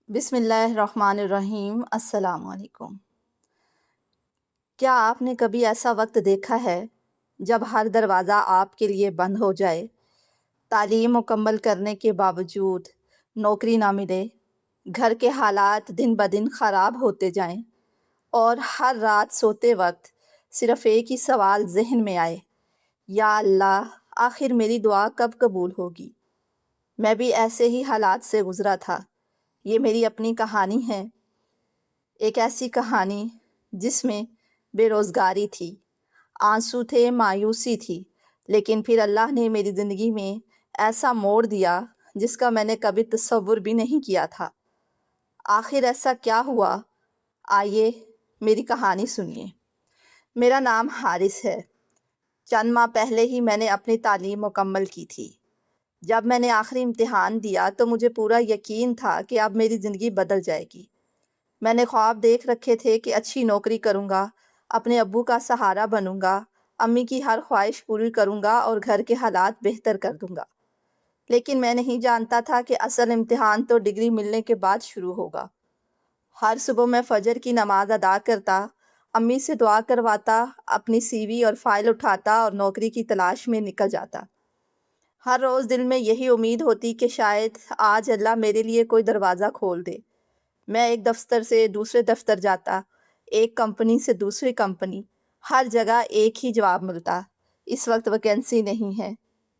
بسم اللہ الرحمن الرحیم۔ السلام علیکم۔ کیا آپ نے کبھی ایسا وقت دیکھا ہے جب ہر دروازہ آپ کے لیے بند ہو جائے، تعلیم مکمل کرنے کے باوجود نوکری نہ ملے، گھر کے حالات دن بدن خراب ہوتے جائیں اور ہر رات سوتے وقت صرف ایک ہی سوال ذہن میں آئے، یا اللہ آخر میری دعا کب قبول ہوگی؟ میں بھی ایسے ہی حالات سے گزرا تھا۔ یہ میری اپنی کہانی ہے، ایک ایسی کہانی جس میں بے روزگاری تھی، آنسو تھے، مایوسی تھی، لیکن پھر اللہ نے میری زندگی میں ایسا موڑ دیا جس کا میں نے کبھی تصور بھی نہیں کیا تھا۔ آخر ایسا کیا ہوا؟ آئیے میری کہانی سنیے۔ میرا نام حارث ہے۔ چند ماہ پہلے ہی میں نے اپنی تعلیم مکمل کی تھی۔ جب میں نے آخری امتحان دیا تو مجھے پورا یقین تھا کہ اب میری زندگی بدل جائے گی۔ میں نے خواب دیکھ رکھے تھے کہ اچھی نوکری کروں گا، اپنے ابو کا سہارا بنوں گا، امی کی ہر خواہش پوری کروں گا اور گھر کے حالات بہتر کر دوں گا۔ لیکن میں نہیں جانتا تھا کہ اصل امتحان تو ڈگری ملنے کے بعد شروع ہوگا۔ ہر صبح میں فجر کی نماز ادا کرتا، امی سے دعا کرواتا، اپنی سی وی اور فائل اٹھاتا اور نوکری کی تلاش میں نکل جاتا۔ ہر روز دل میں یہی امید ہوتی کہ شاید آج اللہ میرے لیے کوئی دروازہ کھول دے۔ میں ایک دفتر سے دوسرے دفتر جاتا، ایک کمپنی سے دوسری کمپنی، ہر جگہ ایک ہی جواب ملتا: اس وقت ویکینسی نہیں ہے۔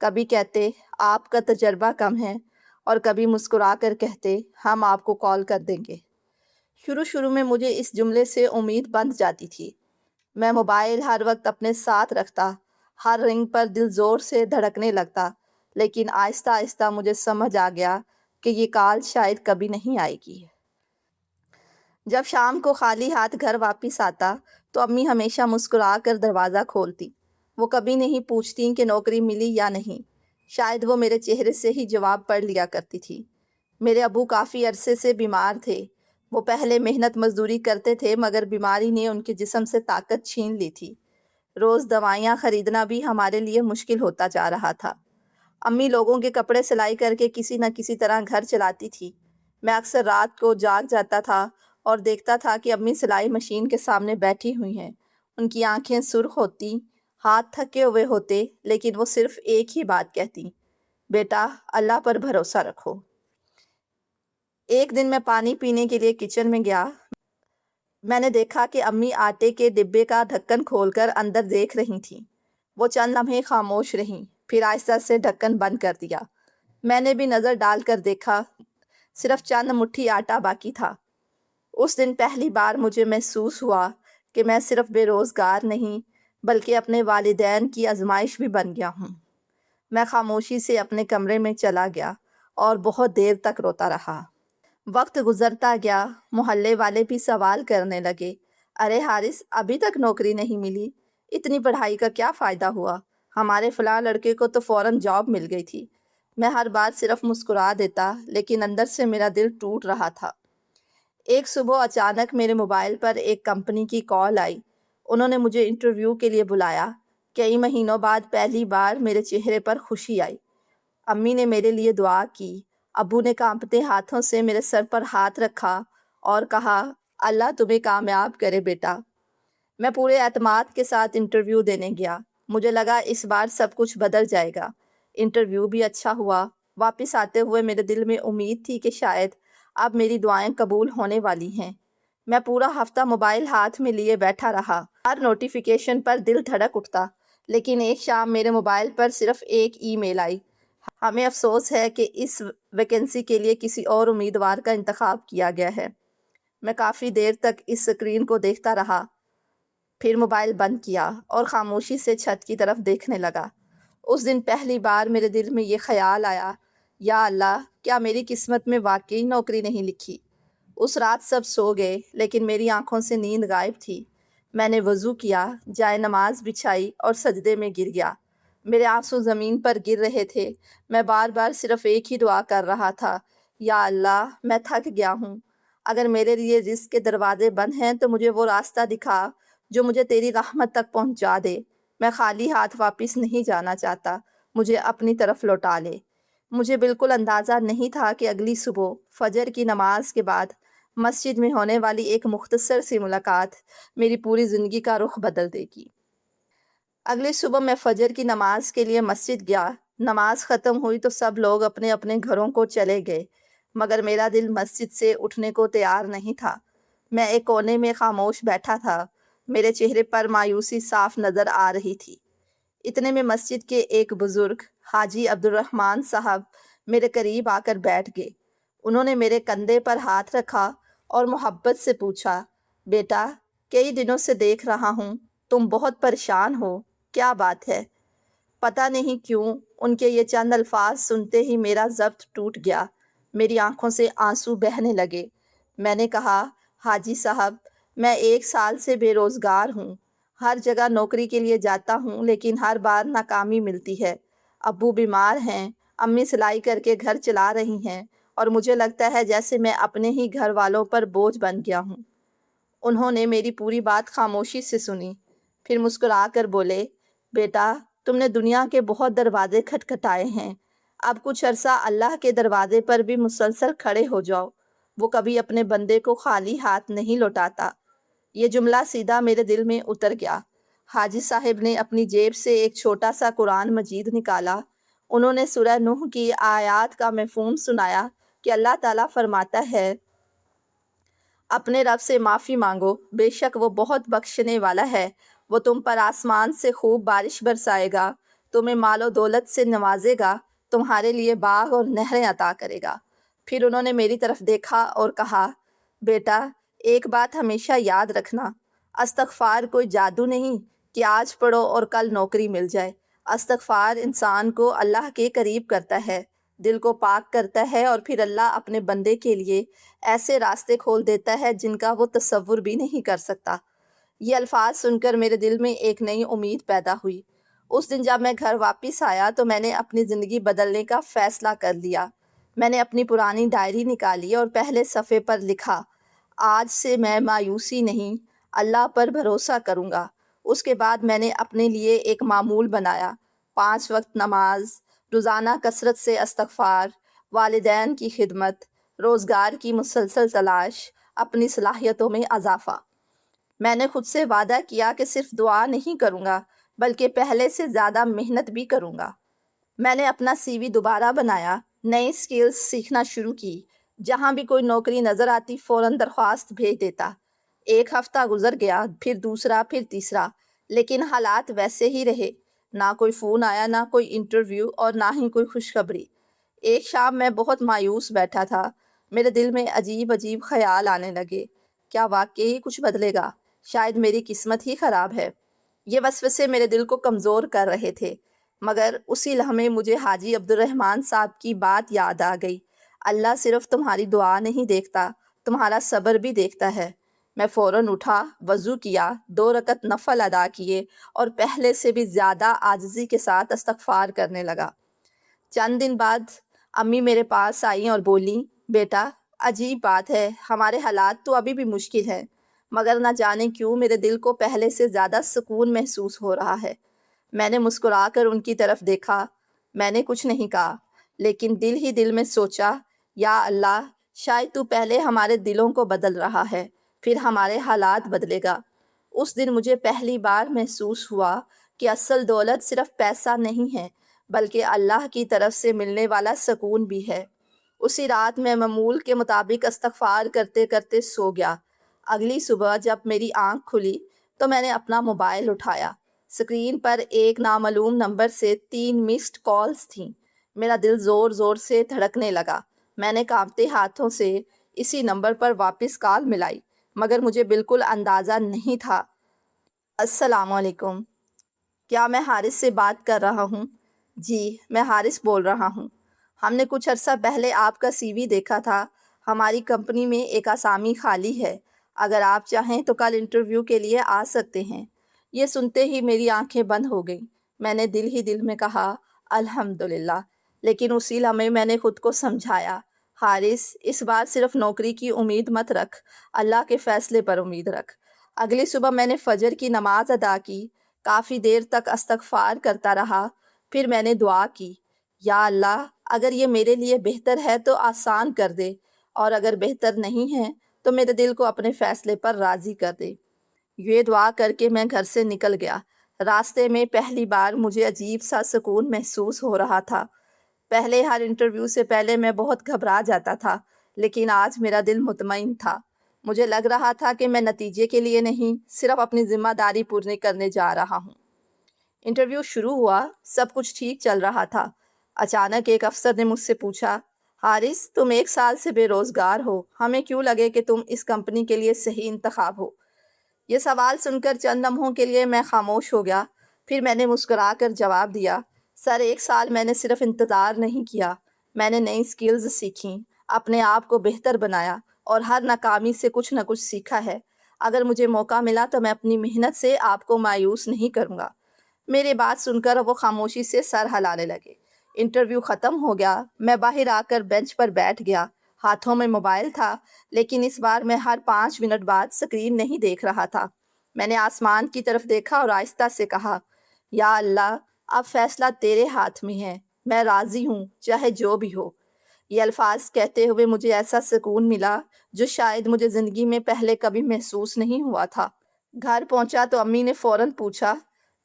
کبھی کہتے آپ کا تجربہ کم ہے، اور کبھی مسکرا کر کہتے ہم آپ کو کال کر دیں گے۔ شروع میں مجھے اس جملے سے امید بند جاتی تھی۔ میں موبائل ہر وقت اپنے ساتھ رکھتا، ہر رنگ پر دل زور سے دھڑکنے لگتا، لیکن آہستہ آہستہ مجھے سمجھ آ گیا کہ یہ کال شاید کبھی نہیں آئے گی۔ جب شام کو خالی ہاتھ گھر واپس آتا تو امی ہمیشہ مسکرا کر دروازہ کھولتی۔ وہ کبھی نہیں پوچھتی کہ نوکری ملی یا نہیں، شاید وہ میرے چہرے سے ہی جواب پڑھ لیا کرتی تھی۔ میرے ابو کافی عرصے سے بیمار تھے۔ وہ پہلے محنت مزدوری کرتے تھے مگر بیماری نے ان کے جسم سے طاقت چھین لی تھی۔ روز دوائیاں خریدنا بھی ہمارے لیے مشکل ہوتا جا رہا تھا۔ امی لوگوں کے کپڑے سلائی کر کے کسی نہ کسی طرح گھر چلاتی تھی۔ میں اکثر رات کو جاگ جاتا تھا اور دیکھتا تھا کہ امی سلائی مشین کے سامنے بیٹھی ہوئی ہیں۔ ان کی آنکھیں سرخ ہوتی، ہاتھ تھکے ہوئے ہوتے، لیکن وہ صرف ایک ہی بات کہتی: بیٹا اللہ پر بھروسہ رکھو۔ ایک دن میں پانی پینے کے لیے کچن میں گیا۔ میں نے دیکھا کہ امی آٹے کے ڈبے کا ڈھکن کھول کر اندر دیکھ رہی تھیں۔ وہ چند لمحے خاموش رہیں، پھر آہستہ سے ڈھکن بند کر دیا۔ میں نے بھی نظر ڈال کر دیکھا، صرف چند مٹھی آٹا باقی تھا۔ اس دن پہلی بار مجھے محسوس ہوا کہ میں صرف بے روزگار نہیں بلکہ اپنے والدین کی آزمائش بھی بن گیا ہوں۔ میں خاموشی سے اپنے کمرے میں چلا گیا اور بہت دیر تک روتا رہا۔ وقت گزرتا گیا، محلے والے بھی سوال کرنے لگے: ارے حارث، ابھی تک نوکری نہیں ملی؟ اتنی پڑھائی کا کیا فائدہ ہوا؟ ہمارے فلاں لڑکے کو تو فوراً جاب مل گئی تھی۔ میں ہر بار صرف مسکرا دیتا، لیکن اندر سے میرا دل ٹوٹ رہا تھا۔ ایک صبح اچانک میرے موبائل پر ایک کمپنی کی کال آئی۔ انہوں نے مجھے انٹرویو کے لیے بلایا۔ کئی مہینوں بعد پہلی بار میرے چہرے پر خوشی آئی۔ امی نے میرے لیے دعا کی، ابو نے کانپتے ہاتھوں سے میرے سر پر ہاتھ رکھا اور کہا: اللہ تمہیں کامیاب کرے بیٹا۔ میں پورے اعتماد کے ساتھ انٹرویو دینے گیا۔ مجھے لگا اس بار سب کچھ بدل جائے گا۔ انٹرویو بھی اچھا ہوا۔ واپس آتے ہوئے میرے دل میں امید تھی کہ شاید اب میری دعائیں قبول ہونے والی ہیں۔ میں پورا ہفتہ موبائل ہاتھ میں لیے بیٹھا رہا۔ ہر نوٹیفیکیشن پر دل دھڑک اٹھتا، لیکن ایک شام میرے موبائل پر صرف ایک ای میل آئی: ہمیں افسوس ہے کہ اس ویکینسی کے لیے کسی اور امیدوار کا انتخاب کیا گیا ہے۔ میں کافی دیر تک اس سکرین کو دیکھتا رہا، پھر موبائل بند کیا اور خاموشی سے چھت کی طرف دیکھنے لگا۔ اس دن پہلی بار میرے دل میں یہ خیال آیا: یا اللہ، کیا میری قسمت میں واقعی نوکری نہیں لکھی؟ اس رات سب سو گئے، لیکن میری آنکھوں سے نیند غائب تھی۔ میں نے وضو کیا، جائے نماز بچھائی اور سجدے میں گر گیا۔ میرے آنسو زمین پر گر رہے تھے۔ میں بار بار صرف ایک ہی دعا کر رہا تھا: یا اللہ، میں تھک گیا ہوں۔ اگر میرے لیے رزق کے دروازے بند ہیں تو مجھے وہ راستہ دکھا جو مجھے تیری رحمت تک پہنچا دے۔ میں خالی ہاتھ واپس نہیں جانا چاہتا، مجھے اپنی طرف لوٹا لے۔ مجھے بالکل اندازہ نہیں تھا کہ اگلی صبح فجر کی نماز کے بعد مسجد میں ہونے والی ایک مختصر سی ملاقات میری پوری زندگی کا رخ بدل دے گی۔ اگلی صبح میں فجر کی نماز کے لیے مسجد گیا۔ نماز ختم ہوئی تو سب لوگ اپنے اپنے گھروں کو چلے گئے، مگر میرا دل مسجد سے اٹھنے کو تیار نہیں تھا۔ میں ایک کونے میں خاموش بیٹھا تھا، میرے چہرے پر مایوسی صاف نظر آ رہی تھی۔ اتنے میں مسجد کے ایک بزرگ حاجی عبدالرحمن صاحب میرے قریب آ کر بیٹھ گئے۔ انہوں نے میرے کندھے پر ہاتھ رکھا اور محبت سے پوچھا، بیٹا، کئی دنوں سے دیکھ رہا ہوں تم بہت پریشان ہو، کیا بات ہے؟ پتہ نہیں کیوں ان کے یہ چند الفاظ سنتے ہی میرا ضبط ٹوٹ گیا، میری آنکھوں سے آنسو بہنے لگے۔ میں نے کہا، حاجی صاحب، میں 1 سال سے بے روزگار ہوں، ہر جگہ نوکری کے لیے جاتا ہوں لیکن ہر بار ناکامی ملتی ہے۔ ابو بیمار ہیں، امی سلائی کر کے گھر چلا رہی ہیں اور مجھے لگتا ہے جیسے میں اپنے ہی گھر والوں پر بوجھ بن گیا ہوں۔ انہوں نے میری پوری بات خاموشی سے سنی، پھر مسکرا کر بولے، بیٹا، تم نے دنیا کے بہت دروازے کھٹکھٹائے ہیں، اب کچھ عرصہ اللہ کے دروازے پر بھی مسلسل کھڑے ہو جاؤ، وہ کبھی اپنے بندے کو خالی ہاتھ نہیں لوٹاتا۔ یہ جملہ سیدھا میرے دل میں اتر گیا۔ حاجی صاحب نے اپنی جیب سے ایک چھوٹا سا قرآن مجید نکالا۔ انہوں نے سورہ نوح کی آیات کا مفہوم سنایا کہ اللہ تعالیٰ فرماتا ہے، اپنے رب سے معافی مانگو، بے شک وہ بہت بخشنے والا ہے، وہ تم پر آسمان سے خوب بارش برسائے گا، تمہیں مال و دولت سے نوازے گا، تمہارے لیے باغ اور نہریں عطا کرے گا۔ پھر انہوں نے میری طرف دیکھا اور کہا، بیٹا، ایک بات ہمیشہ یاد رکھنا، استغفار کوئی جادو نہیں کہ آج پڑھو اور کل نوکری مل جائے۔ استغفار انسان کو اللہ کے قریب کرتا ہے، دل کو پاک کرتا ہے اور پھر اللہ اپنے بندے کے لیے ایسے راستے کھول دیتا ہے جن کا وہ تصور بھی نہیں کر سکتا۔ یہ الفاظ سن کر میرے دل میں ایک نئی امید پیدا ہوئی۔ اس دن جب میں گھر واپس آیا تو میں نے اپنی زندگی بدلنے کا فیصلہ کر لیا۔ میں نے اپنی پرانی ڈائری نکالی اور پہلے صفحے پر لکھا، آج سے میں مایوسی نہیں، اللہ پر بھروسہ کروں گا۔ اس کے بعد میں نے اپنے لیے ایک معمول بنایا، 5 وقت نماز، روزانہ کثرت سے استغفار، والدین کی خدمت، روزگار کی مسلسل تلاش، اپنی صلاحیتوں میں اضافہ۔ میں نے خود سے وعدہ کیا کہ صرف دعا نہیں کروں گا بلکہ پہلے سے زیادہ محنت بھی کروں گا۔ میں نے اپنا سی وی دوبارہ بنایا، نئی سکلز سیکھنا شروع کی، جہاں بھی کوئی نوکری نظر آتی فوراً درخواست بھیج دیتا۔ 1 ہفتہ گزر گیا، پھر دوسرا، پھر تیسرا، لیکن حالات ویسے ہی رہے، نہ کوئی فون آیا، نہ کوئی انٹرویو اور نہ ہی کوئی خوشخبری۔ ایک شام میں بہت مایوس بیٹھا تھا، میرے دل میں عجیب عجیب خیال آنے لگے، کیا واقعی کچھ بدلے گا؟ شاید میری قسمت ہی خراب ہے۔ یہ وسوسے میرے دل کو کمزور کر رہے تھے، مگر اسی لمحے مجھے حاجی عبدالرحمن صاحب کی بات یاد آ گئی، اللہ صرف تمہاری دعا نہیں دیکھتا، تمہارا صبر بھی دیکھتا ہے۔ میں فوراً اٹھا، وضو کیا، 2 رکعت نفل ادا کیے اور پہلے سے بھی زیادہ عاجزی کے ساتھ استغفار کرنے لگا۔ چند دن بعد امی میرے پاس آئیں اور بولیں، بیٹا، عجیب بات ہے، ہمارے حالات تو ابھی بھی مشکل ہیں، مگر نہ جانے کیوں میرے دل کو پہلے سے زیادہ سکون محسوس ہو رہا ہے۔ میں نے مسکرا کر ان کی طرف دیکھا، میں نے کچھ نہیں کہا، لیکن دل ہی دل میں سوچا، یا اللہ، شاید تو پہلے ہمارے دلوں کو بدل رہا ہے، پھر ہمارے حالات بدلے گا۔ اس دن مجھے پہلی بار محسوس ہوا کہ اصل دولت صرف پیسہ نہیں ہے بلکہ اللہ کی طرف سے ملنے والا سکون بھی ہے۔ اسی رات میں معمول کے مطابق استغفار کرتے کرتے سو گیا۔ اگلی صبح جب میری آنکھ کھلی تو میں نے اپنا موبائل اٹھایا، اسکرین پر ایک نامعلوم نمبر سے 3 مسڈ کالز تھیں۔ میرا دل زور زور سے دھڑکنے لگا۔ میں نے کانپتے ہاتھوں سے اسی نمبر پر واپس کال ملائی، مگر مجھے بالکل اندازہ نہیں تھا۔ السلام علیکم، کیا میں حارث سے بات کر رہا ہوں؟ جی، میں حارث بول رہا ہوں۔ ہم نے کچھ عرصہ پہلے آپ کا سی وی دیکھا تھا، ہماری کمپنی میں ایک اسامی خالی ہے، اگر آپ چاہیں تو کل انٹرویو کے لیے آ سکتے ہیں۔ یہ سنتے ہی میری آنکھیں بند ہو گئیں۔ میں نے دل ہی دل میں کہا، الحمدللہ، لیکن اسی لمحے میں نے خود کو سمجھایا، حارث، اس بار صرف نوکری کی امید مت رکھ، اللہ کے فیصلے پر امید رکھ۔ اگلی صبح میں نے فجر کی نماز ادا کی، کافی دیر تک استغفار کرتا رہا، پھر میں نے دعا کی، یا اللہ، اگر یہ میرے لیے بہتر ہے تو آسان کر دے، اور اگر بہتر نہیں ہے تو میرے دل کو اپنے فیصلے پر راضی کر دے۔ یہ دعا کر کے میں گھر سے نکل گیا۔ راستے میں پہلی بار مجھے عجیب سا سکون محسوس ہو رہا تھا۔ پہلے ہر انٹرویو سے پہلے میں بہت گھبرا جاتا تھا، لیکن آج میرا دل مطمئن تھا۔ مجھے لگ رہا تھا کہ میں نتیجے کے لیے نہیں، صرف اپنی ذمہ داری پوری کرنے جا رہا ہوں۔ انٹرویو شروع ہوا، سب کچھ ٹھیک چل رہا تھا۔ اچانک ایک افسر نے مجھ سے پوچھا، حارث، تم 1 سال سے بے روزگار ہو، ہمیں کیوں لگے کہ تم اس کمپنی کے لیے صحیح انتخاب ہو؟ یہ سوال سن کر چند لمحوں کے لیے میں خاموش ہو گیا۔ پھر میں نے مسکرا کر جواب دیا، سر، 1 سال میں نے صرف انتظار نہیں کیا، میں نے نئی سکلز سیکھیں، اپنے آپ کو بہتر بنایا اور ہر ناکامی سے کچھ نہ کچھ سیکھا ہے۔ اگر مجھے موقع ملا تو میں اپنی محنت سے آپ کو مایوس نہیں کروں گا۔ میری بات سن کر وہ خاموشی سے سر ہلانے لگے۔ انٹرویو ختم ہو گیا۔ میں باہر آ کر بینچ پر بیٹھ گیا۔ ہاتھوں میں موبائل تھا، لیکن اس بار میں ہر 5 منٹ بعد سکرین نہیں دیکھ رہا تھا۔ میں نے آسمان کی طرف دیکھا اور آہستہ سے کہا، یا اللہ، اب فیصلہ تیرے ہاتھ میں ہے، میں راضی ہوں، چاہے جو بھی ہو۔ یہ الفاظ کہتے ہوئے مجھے ایسا سکون ملا جو شاید مجھے زندگی میں پہلے کبھی محسوس نہیں ہوا تھا۔ گھر پہنچا تو امی نے فوراً پوچھا،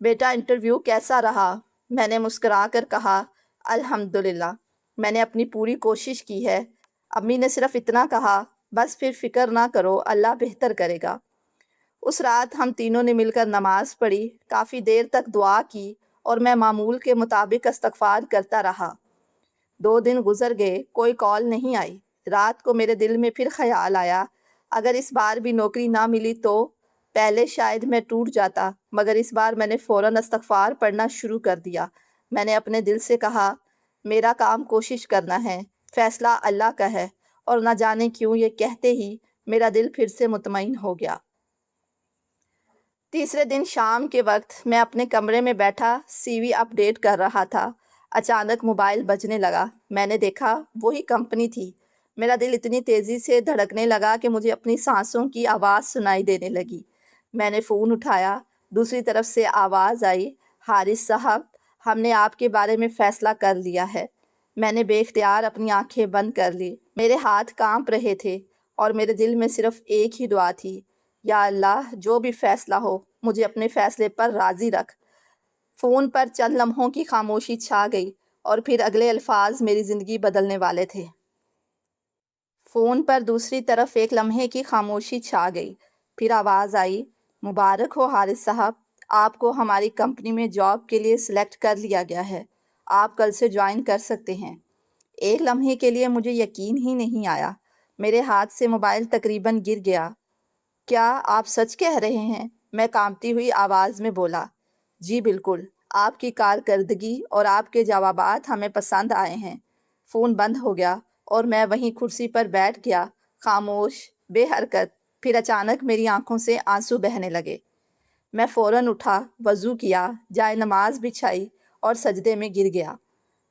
بیٹا انٹرویو کیسا رہا؟ میں نے مسکرا کر کہا، الحمدللہ، میں نے اپنی پوری کوشش کی ہے۔ امی نے صرف اتنا کہا، بس پھر فکر نہ کرو، اللہ بہتر کرے گا۔ اس رات ہم تینوں نے مل کر نماز پڑھی، کافی دیر تک دعا کی اور میں معمول کے مطابق استغفار کرتا رہا۔ 2 دن گزر گئے، کوئی کال نہیں آئی۔ رات کو میرے دل میں پھر خیال آیا، اگر اس بار بھی نوکری نہ ملی تو؟ پہلے شاید میں ٹوٹ جاتا، مگر اس بار میں نے فوراً استغفار پڑھنا شروع کر دیا۔ میں نے اپنے دل سے کہا، میرا کام کوشش کرنا ہے، فیصلہ اللہ کا ہے، اور نہ جانے کیوں یہ کہتے ہی میرا دل پھر سے مطمئن ہو گیا۔ تیسرے دن شام کے وقت میں اپنے کمرے میں بیٹھا سی وی اپ ڈیٹ کر رہا تھا۔ اچانک موبائل بجنے لگا۔ میں نے دیکھا وہی کمپنی تھی۔ میرا دل اتنی تیزی سے دھڑکنے لگا کہ مجھے اپنی سانسوں کی آواز سنائی دینے لگی۔ میں نے فون اٹھایا۔ دوسری طرف سے آواز آئی، حارث صاحب، ہم نے آپ کے بارے میں فیصلہ کر لیا ہے۔ میں نے بے اختیار اپنی آنکھیں بند کر لی۔ میرے ہاتھ کانپ رہے تھے اور میرے دل میں صرف ایک ہی دعا تھی، یا اللہ، جو بھی فیصلہ ہو، مجھے اپنے فیصلے پر راضی رکھ۔ فون پر چند لمحوں کی خاموشی چھا گئی اور پھر اگلے الفاظ میری زندگی بدلنے والے تھے۔ فون پر دوسری طرف ایک لمحے کی خاموشی چھا گئی، پھر آواز آئی، مبارک ہو حارث صاحب، آپ کو ہماری کمپنی میں جاب کے لیے سلیکٹ کر لیا گیا ہے، آپ کل سے جوائن کر سکتے ہیں۔ ایک لمحے کے لیے مجھے یقین ہی نہیں آیا۔ میرے ہاتھ سے موبائل تقریباً گر گیا۔ کیا آپ سچ کہہ رہے ہیں؟ میں کانپتی ہوئی آواز میں بولا۔ جی بالکل، آپ کی کارکردگی اور آپ کے جوابات ہمیں پسند آئے ہیں۔ فون بند ہو گیا اور میں وہیں کرسی پر بیٹھ گیا، خاموش، بے حرکت۔ پھر اچانک میری آنکھوں سے آنسو بہنے لگے۔ میں فوراً اٹھا، وضو کیا، جائے نماز بچھائی اور سجدے میں گر گیا۔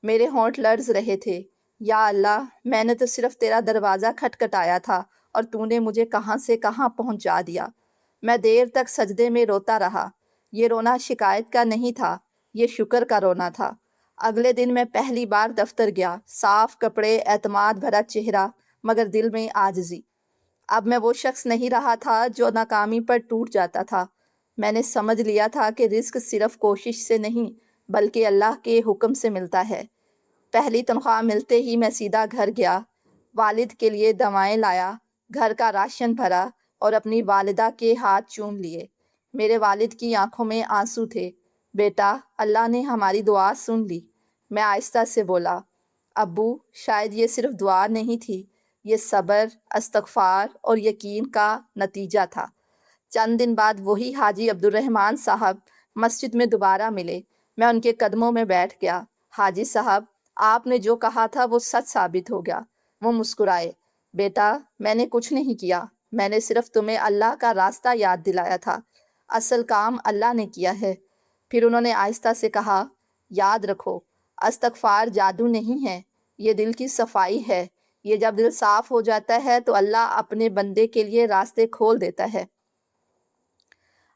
میرے ہونٹ لرز رہے تھے۔ یا اللہ، میں نے تو صرف تیرا دروازہ کھٹکھٹایا تھا اور تو نے مجھے کہاں سے کہاں پہنچا دیا۔ میں دیر تک سجدے میں روتا رہا۔ یہ رونا شکایت کا نہیں تھا، یہ شکر کا رونا تھا۔ اگلے دن میں پہلی بار دفتر گیا، صاف کپڑے، اعتماد بھرا چہرہ، مگر دل میں عاجزی۔ اب میں وہ شخص نہیں رہا تھا جو ناکامی پر ٹوٹ جاتا تھا۔ میں نے سمجھ لیا تھا کہ رزق صرف کوشش سے نہیں بلکہ اللہ کے حکم سے ملتا ہے۔ پہلی تنخواہ ملتے ہی میں سیدھا گھر گیا، والد کے لیے دوائیں لایا، گھر کا راشن بھرا اور اپنی والدہ کے ہاتھ چوم لیے۔ میرے والد کی آنکھوں میں آنسو تھے۔ بیٹا، اللہ نے ہماری دعا سن لی۔ میں آہستہ سے بولا، ابو، شاید یہ صرف دعا نہیں تھی، یہ صبر، استغفار اور یقین کا نتیجہ تھا۔ چند دن بعد وہی حاجی عبدالرحمن صاحب مسجد میں دوبارہ ملے۔ میں ان کے قدموں میں بیٹھ گیا۔ حاجی صاحب، آپ نے جو کہا تھا وہ سچ ثابت ہو گیا۔ وہ مسکرائے، بیٹا، میں نے کچھ نہیں کیا، میں نے صرف تمہیں اللہ کا راستہ یاد دلایا تھا، اصل کام اللہ نے کیا ہے۔ پھر انہوں نے آہستہ سے کہا، یاد رکھو، استغفار جادو نہیں ہے، یہ دل کی صفائی ہے۔ یہ جب دل صاف ہو جاتا ہے تو اللہ اپنے بندے کے لیے راستے کھول دیتا ہے۔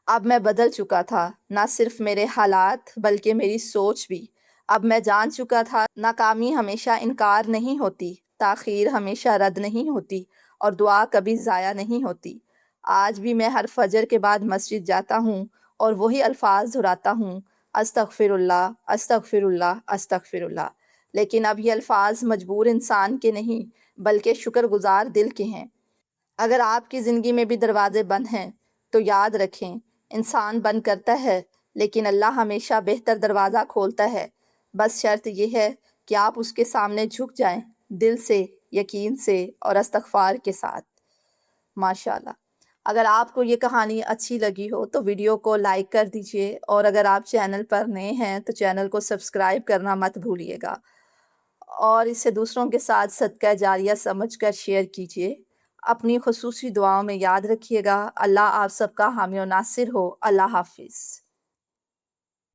اب میں بدل چکا تھا، نہ صرف میرے حالات بلکہ میری سوچ بھی۔ اب میں جان چکا تھا ناکامی ہمیشہ انکار نہیں ہوتی، تاخیر ہمیشہ رد نہیں ہوتی، اور دعا کبھی ضائع نہیں ہوتی۔ آج بھی میں ہر فجر کے بعد مسجد جاتا ہوں اور وہی الفاظ دہراتا ہوں، استغفر اللہ، استغفر اللہ، استغفر اللہ۔ لیکن اب یہ الفاظ مجبور انسان کے نہیں بلکہ شکر گزار دل کے ہیں۔ اگر آپ کی زندگی میں بھی دروازے بند ہیں تو یاد رکھیں، انسان بند کرتا ہے لیکن اللہ ہمیشہ بہتر دروازہ کھولتا ہے۔ بس شرط یہ ہے کہ آپ اس کے سامنے جھک جائیں، دل سے، یقین سے اور استغفار کے ساتھ۔ ماشاءاللہ۔ اگر آپ کو یہ کہانی اچھی لگی ہو تو ویڈیو کو لائک کر دیجئے، اور اگر آپ چینل پر نئے ہیں تو چینل کو سبسکرائب کرنا مت بھولیے گا، اور اسے دوسروں کے ساتھ صدقہ جاریہ سمجھ کر شیئر کیجئے۔ اپنی خصوصی دعاؤں میں یاد رکھیے گا۔ اللہ آپ سب کا حامی و ناصر ہو۔ اللہ حافظ۔